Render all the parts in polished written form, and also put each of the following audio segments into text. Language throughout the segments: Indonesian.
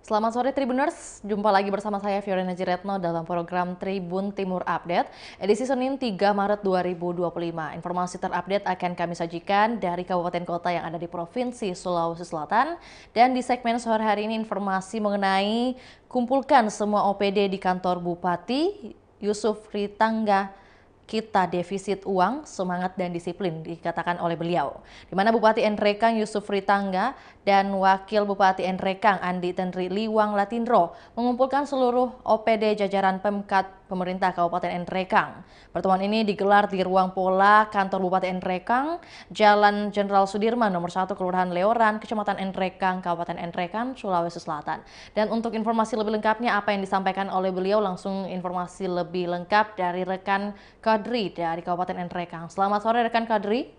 Selamat sore Tribuners, jumpa lagi bersama saya Fiorina Jiretno dalam program Tribun Timur Update, edisi Senin 3 Maret 2025. Informasi terupdate akan kami sajikan dari kabupaten kota yang ada di Provinsi Sulawesi Selatan, dan di segmen sore hari ini informasi mengenai kumpulkan semua OPD di kantor Bupati Yusuf Ritangga. Kita defisit uang, semangat dan disiplin, dikatakan oleh beliau. Di mana Bupati Nrekang Yusuf Ritangga dan Wakil Bupati Nrekang Andi Tenri Liwang Latindro mengumpulkan seluruh OPD jajaran Pemkat pemerintah Kabupaten Nrekang. Pertemuan ini digelar di ruang pola kantor Bupati Nrekang, Jalan Jenderal Sudirman nomor 1 Kelurahan Leoran, Kecamatan Nrekang, Kabupaten Nrekang, Sulawesi Selatan. Dan untuk informasi lebih lengkapnya apa yang disampaikan oleh beliau, langsung informasi lebih lengkap dari rekan Kadri dari Kabupaten Nrekang. Selamat sore rekan Kadri.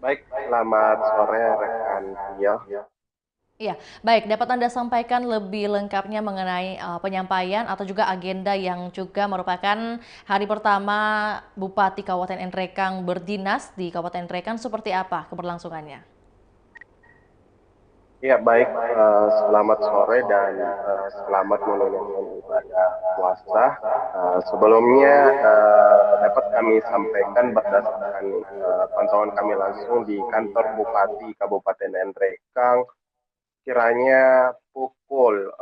Baik, selamat sore rekan Tio. Iya, baik. Dapat Anda sampaikan lebih lengkapnya mengenai penyampaian atau juga agenda yang juga merupakan hari pertama Bupati Kabupaten Nrekang berdinas di Kabupaten Nrekang, seperti apa keberlangsungannya? Ya, baik, selamat sore dan selamat menunaikan ibadah puasa. Sebelumnya dapat kami sampaikan berdasarkan pantauan kami langsung di kantor Bupati Kabupaten Nrekang, kiranya pukul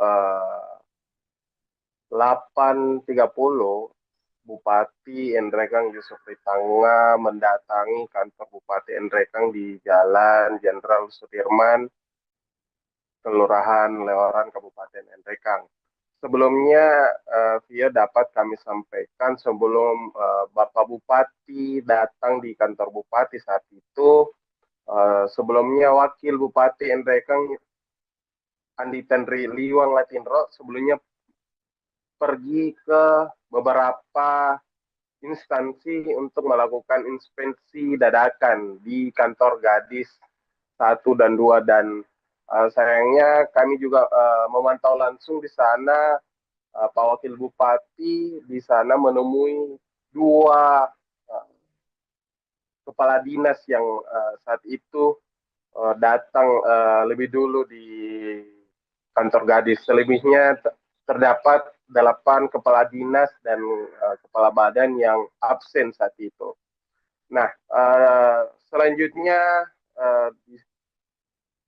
8.30 Bupati Nrekang Yusuf Ritangga mendatangi kantor Bupati Nrekang di Jalan Jenderal Sudirman, Kelurahan Leoran, Kabupaten Nrekang. Sebelumnya, Via dapat kami sampaikan sebelum Bapak Bupati datang di kantor Bupati saat itu, sebelumnya Wakil Bupati Nrekang Andi Tenri Liwang Latindro sebelumnya pergi ke beberapa instansi untuk melakukan inspeksi dadakan di kantor Gadis 1 dan 2, dan sayangnya kami juga memantau langsung di sana. Pak Wakil Bupati di sana menemui dua uh, kepala dinas yang saat itu datang lebih dulu di kantor Gadis. Selebihnya terdapat 8 kepala dinas dan kepala badan yang absen saat itu. Nah, selanjutnya uh,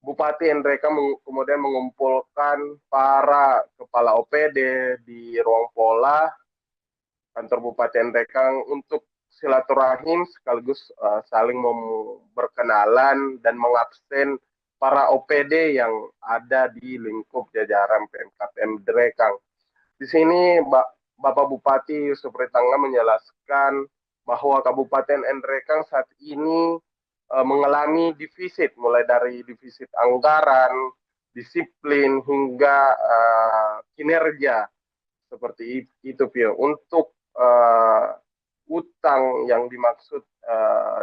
Bupati Nrekang kemudian mengumpulkan para kepala OPD di ruang pola kantor Bupati Nrekang untuk silaturahim sekaligus saling berkenalan dan mengabsen para OPD yang ada di lingkup jajaran Pemkab Nrekang. Di sini Bapak Bupati Yusuf Ritangga menjelaskan bahwa Kabupaten Nrekang saat ini mengalami defisit, mulai dari defisit anggaran, disiplin hingga kinerja seperti itu, Pio. Untuk utang yang dimaksud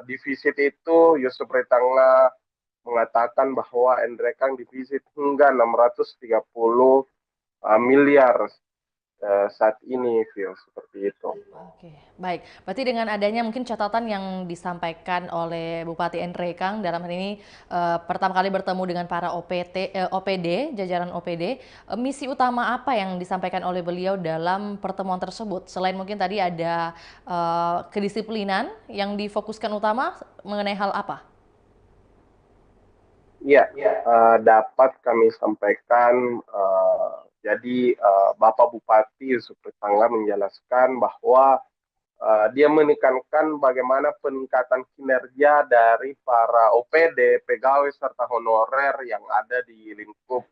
defisit itu, Yusuf Ritangga mengatakan bahwa Nrekang defisit hingga 630 miliar saat ini, Phil, seperti itu. Oke, baik. Berarti dengan adanya mungkin catatan yang disampaikan oleh Bupati Nrekang dalam hal ini pertama kali bertemu dengan para OPD, jajaran OPD, misi utama apa yang disampaikan oleh beliau dalam pertemuan tersebut? Selain mungkin tadi ada kedisiplinan yang difokuskan utama mengenai hal apa? Ya, dapat kami sampaikan. Jadi Bapak Bupati Yusuf Tetangga menjelaskan bahwa dia menekankan bagaimana peningkatan kinerja dari para OPD, pegawai serta honorer yang ada di lingkup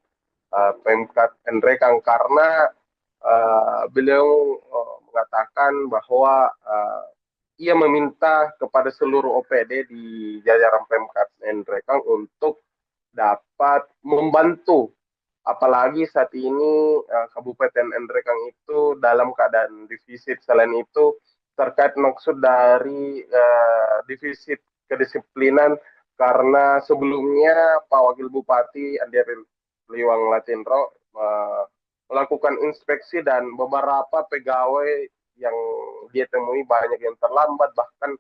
Pemkat Nrekang, karena beliau mengatakan bahwa ia meminta kepada seluruh OPD di jajaran Pemkat Nrekang untuk dapat membantu, apalagi saat ini Kabupaten Nrekang itu dalam keadaan defisit. Selain itu, terkait maksud dari defisit kedisiplinan, karena sebelumnya Pak Wakil Bupati Andi Liwang Latindro melakukan inspeksi dan beberapa pegawai yang dia temui banyak yang terlambat, bahkan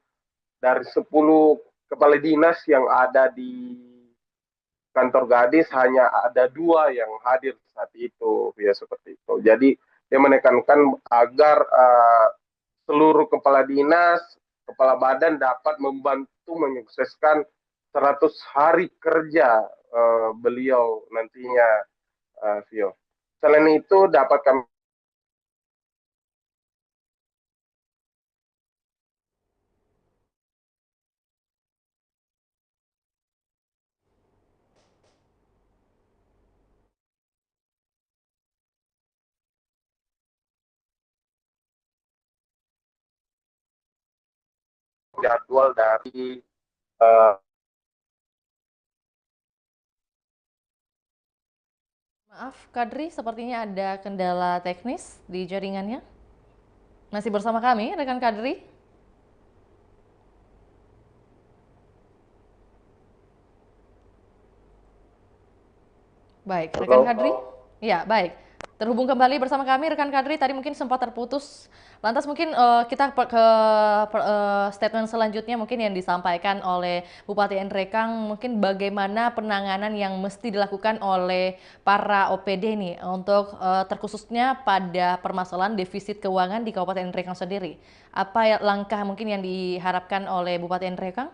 dari 10 kepala dinas yang ada di kantor gadis hanya ada 2 yang hadir saat itu, ya seperti itu. Jadi dia menekankan agar seluruh kepala dinas, kepala badan dapat membantu menyukseskan 100 hari kerja beliau nantinya, Vio. Selain itu dapat kami jadwal dari uh, Maaf, Kadri, sepertinya ada kendala teknis di jaringannya. Masih bersama kami, rekan Kadri? Baik, rekan Kadri? Ya, baik. Terhubung kembali bersama kami, rekan Kadri. Tadi mungkin sempat terputus. Lantas mungkin kita ke statement selanjutnya mungkin yang disampaikan oleh Bupati Nrekang, mungkin bagaimana penanganan yang mesti dilakukan oleh para OPD nih untuk terkhususnya pada permasalahan defisit keuangan di Kabupaten Nrekang sendiri. Apa langkah mungkin yang diharapkan oleh Bupati Nrekang?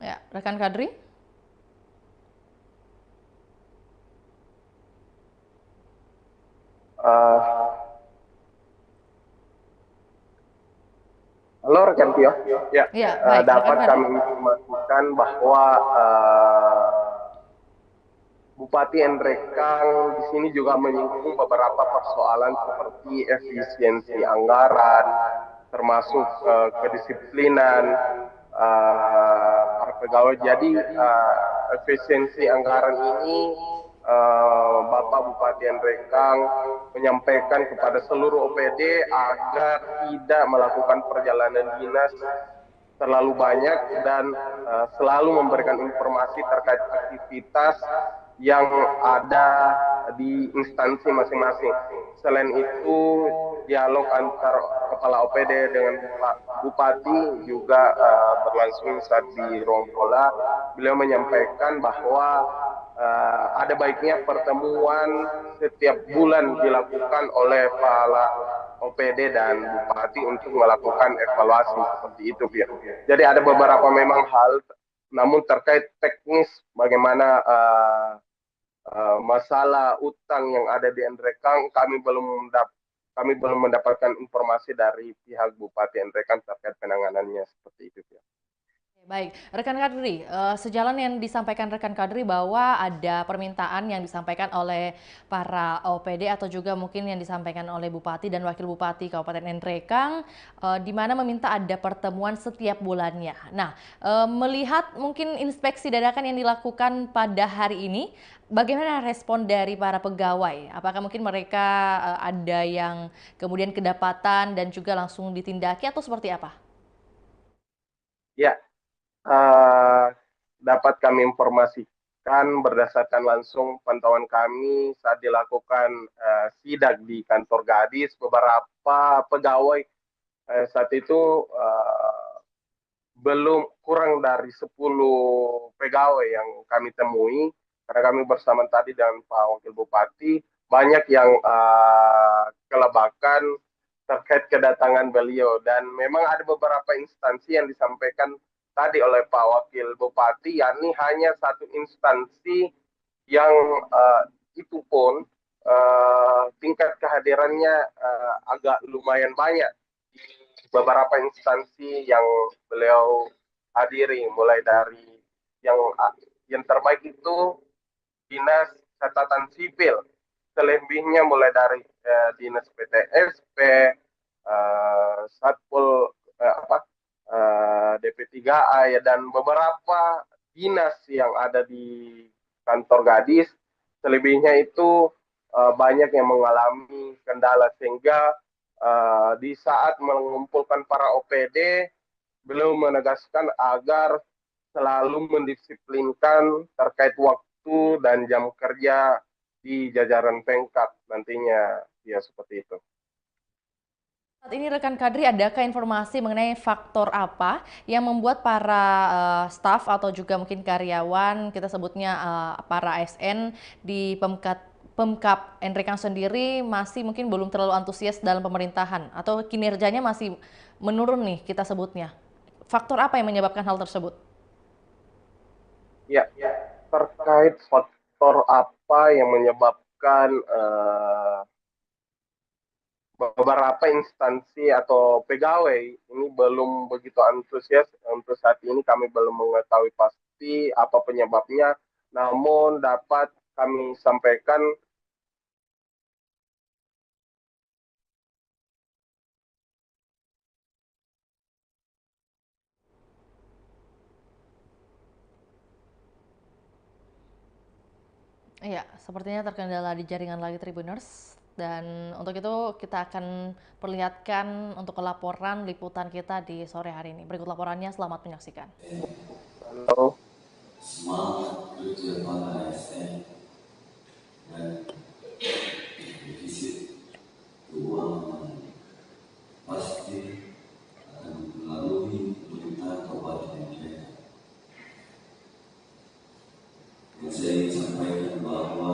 Ya, rekan Kadri? uh, halo rekan Tio, ya Ya, baik, rekan dapat Kadri. kami informasikan bahwa Bupati Nrekang di sini juga menyinggung beberapa persoalan seperti efisiensi anggaran, termasuk kedisiplinan para pegawai. Jadi efisiensi anggaran ini Bapak Bupati Nrekang menyampaikan kepada seluruh OPD agar tidak melakukan perjalanan dinas terlalu banyak dan selalu memberikan informasi terkait aktivitas yang ada di instansi masing-masing. Selain itu, dialog antar kepala OPD dengan Bupati juga berlangsung saat di ruang pola. Beliau menyampaikan bahwa ada baiknya pertemuan setiap bulan dilakukan oleh para OPD dan Bupati untuk melakukan evaluasi seperti itu, Fir. Jadi ada beberapa memang hal, namun terkait teknis bagaimana masalah utang yang ada di Nrekang, kami belum mendapatkan informasi dari pihak Bupati Nrekang terkait penanganannya seperti itu, Fir. Baik, rekan Kadri, sejalan yang disampaikan rekan Kadri bahwa ada permintaan yang disampaikan oleh para OPD atau juga mungkin yang disampaikan oleh Bupati dan Wakil Bupati Kabupaten Nrekang, di mana meminta ada pertemuan setiap bulannya. Nah, melihat mungkin inspeksi dadakan yang dilakukan pada hari ini, bagaimana respon dari para pegawai? Apakah mungkin mereka ada yang kemudian kedapatan dan juga langsung ditindaki atau seperti apa? Ya, uh, dapat kami informasikan berdasarkan langsung pantauan kami saat dilakukan sidak di kantor gadis, beberapa pegawai saat itu belum kurang dari 10 pegawai yang kami temui, karena kami bersama tadi dengan Pak Wakil Bupati, banyak yang kelebakan terkait kedatangan beliau, dan memang ada beberapa instansi yang disampaikan tadi oleh Pak Wakil Bupati, yakni hanya satu instansi yang itu pun tingkat kehadirannya agak lumayan banyak di beberapa instansi yang beliau hadiri, mulai dari yang yang terbaik itu dinas catatan sipil, selebihnya mulai dari dinas PTSP, satpol DP3A ya, dan beberapa dinas yang ada di kantor gadis, selebihnya itu banyak yang mengalami kendala, sehingga di saat mengumpulkan para OPD, beliau menegaskan agar selalu mendisiplinkan terkait waktu dan jam kerja di jajaran Pemkab nantinya, ya seperti itu. Saat ini rekan Kadri, adakah informasi mengenai faktor apa yang membuat para staf atau juga mungkin karyawan, kita sebutnya para ASN di Pemkap Nrekang sendiri masih mungkin belum terlalu antusias dalam pemerintahan atau kinerjanya masih menurun nih kita sebutnya. Faktor apa yang menyebabkan hal tersebut? Ya, terkait faktor apa yang menyebabkan beberapa instansi atau pegawai ini belum begitu antusias. Untuk saat ini kami belum mengetahui pasti apa penyebabnya, namun dapat kami sampaikan. Iya, sepertinya terkendala di jaringan lagi Tribuners. Dan untuk itu kita akan perlihatkan untuk laporan liputan kita di sore hari ini. Berikut laporannya, selamat menyaksikan. Halo. Semangat kerja para ASN dan defisit keuangan pasti akan melalui pemerintah Kabupaten Nrekang. Dan saya ingin sampaikan bahwa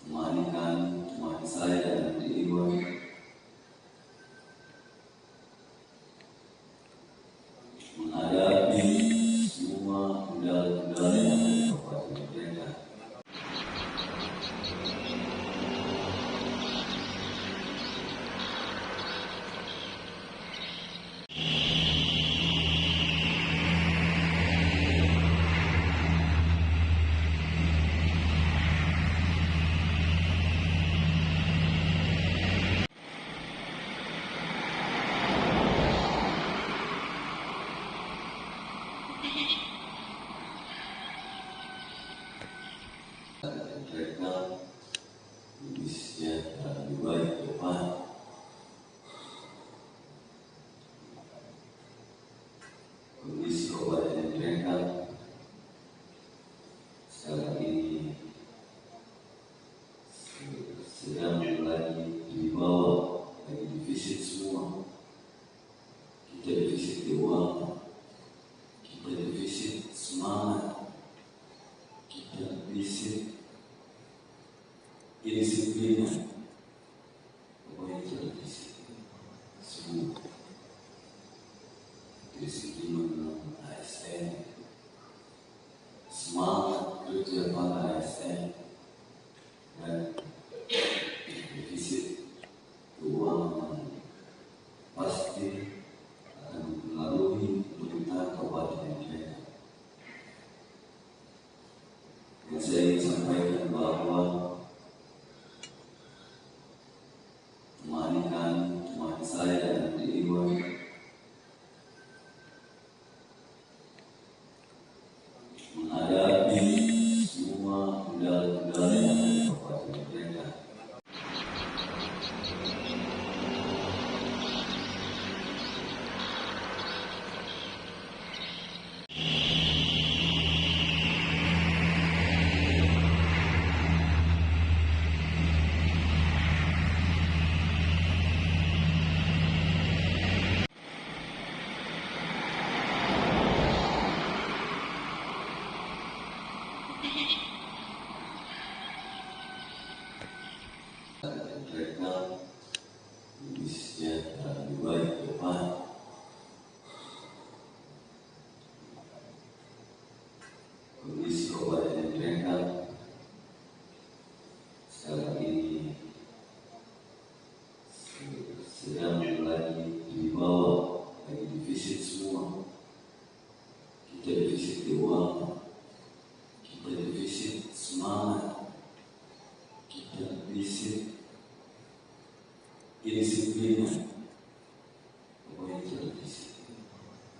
teman saya dan Iwan menghadapi semua kendala-kendala yang ada di Kabupaten Nrekang. Nrekang lebih sejahtera, lebih baik ke depan. Kondisi Kabupaten Nrekang sekarang ini sedang lagi di bawah, lagi defisit semua. Kita defisit keuangan, kita defisit semangat, kita defisit kedisiplinan. Pokoknya kita defisit semua. Disiplinan ASN, semangat kerja para ASN, dan defisit keuangan pasti akan melalui pemerintah Kabupaten Nrekang. Dan saya ingin sampaikan bahwa teman saya dan Iwan menghadapi semua kendala-kendala yang ada di Kabupaten Nrekang. Nrekang lebih sejahtera, lebih baik ke depan. Kondisi Kabupaten Nrekang sekarang ini sedang lagi di bawah, lagi defisit semua. Kita defisit keuangan, kita defisit semangat, kita defisit kedisiplinan. Pokoknya kita defisit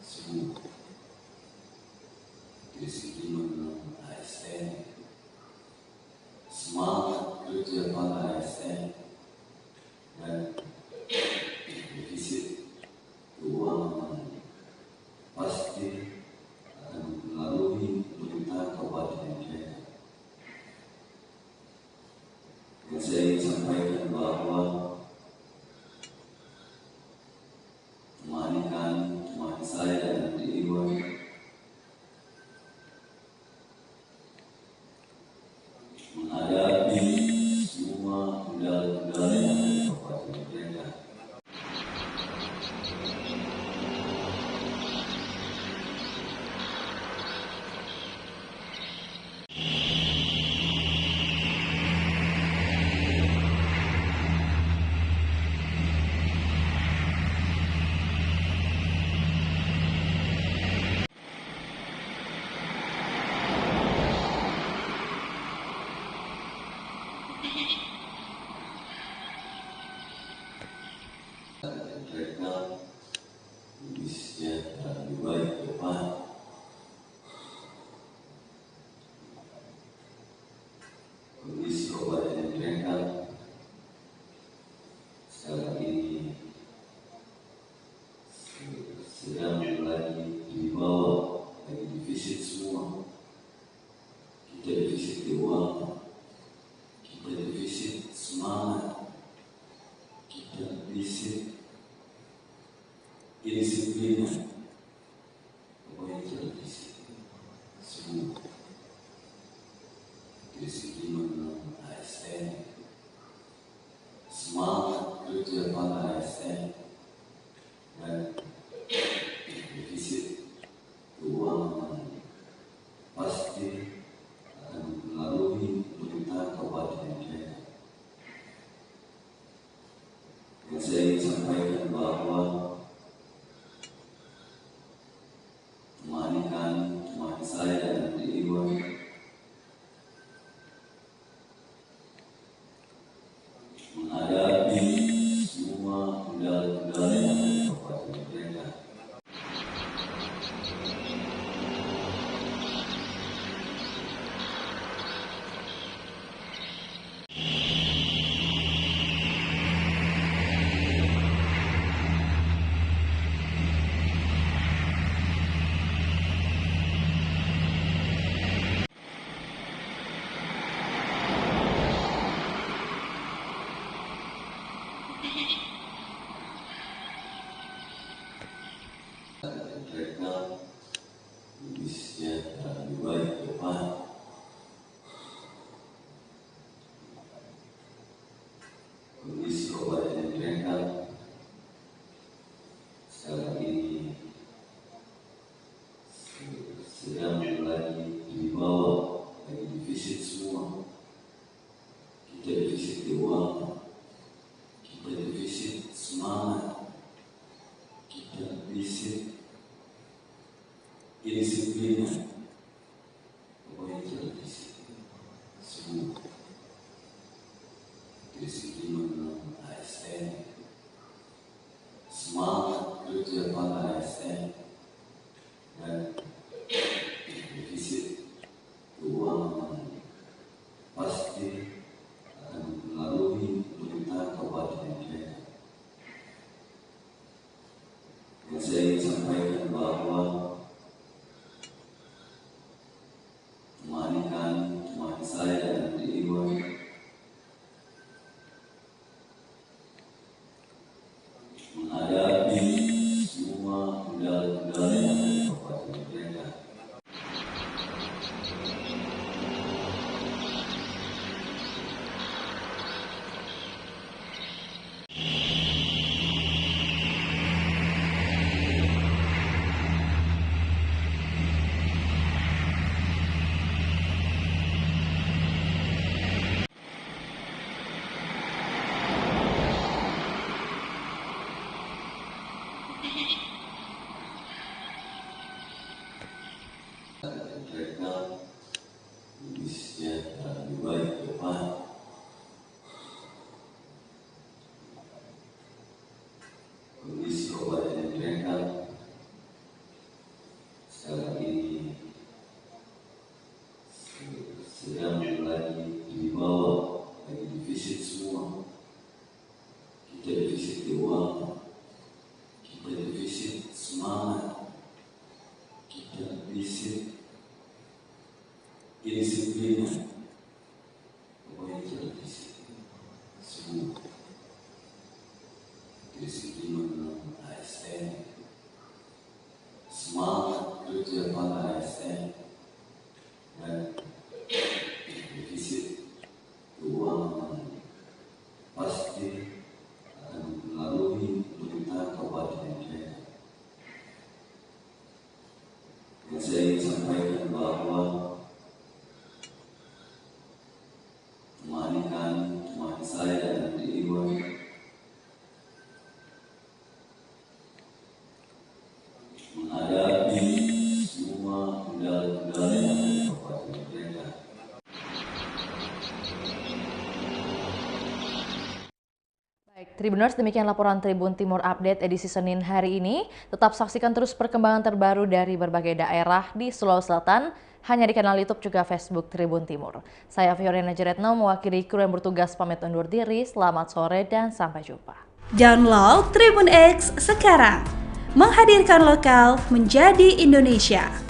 semua. Disiplinan ASN, semangat kerja para ASN, dan defisit keuangan pasti akan melalui sedang lagi dibawa, lagi divisit semua. Kita divisit keuangan, kita divisit semangat, kita divisit kedisiplinan. Pokoknya kita divisit semua. Disiplinan ASN, semangat kerja pada ASN, dan defisit keuangan pasti akan melalui pemerintahan Kabupaten Sleman. Dan saya ingin sampaikan bahwa temani saya dan Iwan menghadapi semua kendala-kendala yang ada di Kabupaten Sleman. Mereka lebih sejahtera, lebih baik ke depan. Kondisi Kabupaten mereka sekarang ini sedang lagi dibawa, lagi divisit semua. Kita divisit keuangan, kita divisit semangat, kita divisit kedisiplinan. Pokoknya kita divisit semua. Disiplinan ASN, semangat kerja pada ASN, dan defisit keuangan pasti akan melalui pemerintahan Kabupaten Sleman. Dan saya ingin sampaikan bahwa temani saya dan Iwan menghadapi semua kendala-kendala yang ada di Kabupaten Sleman. Mereka lebih sejahtera, lebih baik ke depan. Kondisi Kabupaten mereka sekarang ini sedang lagi dibawa, lagi divisit semua. Kita divisit keuangan, kita divisit semangat, kita divisit kedisiplinan. Pokoknya kita divisit semua. Disiplinan ASN, semangat kerja pada ASN, dan defisit keuangan pasti akan melalui pemerintahan Kabupaten Sleman. Dan saya ingin sampaikan bahwa temani saya dan Iwan menghadapi semua kendala-kendala yang ada di Kabupaten Sleman. Baik, Tribuners, demikian laporan Tribun Timur Update edisi Senin hari ini. Tetap saksikan terus perkembangan terbaru dari berbagai daerah di Sulawesi Selatan, hanya di kanal YouTube juga Facebook Tribun Timur. Saya Fiorina Jiretno, mewakili kru yang bertugas pamit undur diri. Selamat sore dan sampai jumpa. Download Tribun X sekarang, menghadirkan lokal menjadi Indonesia.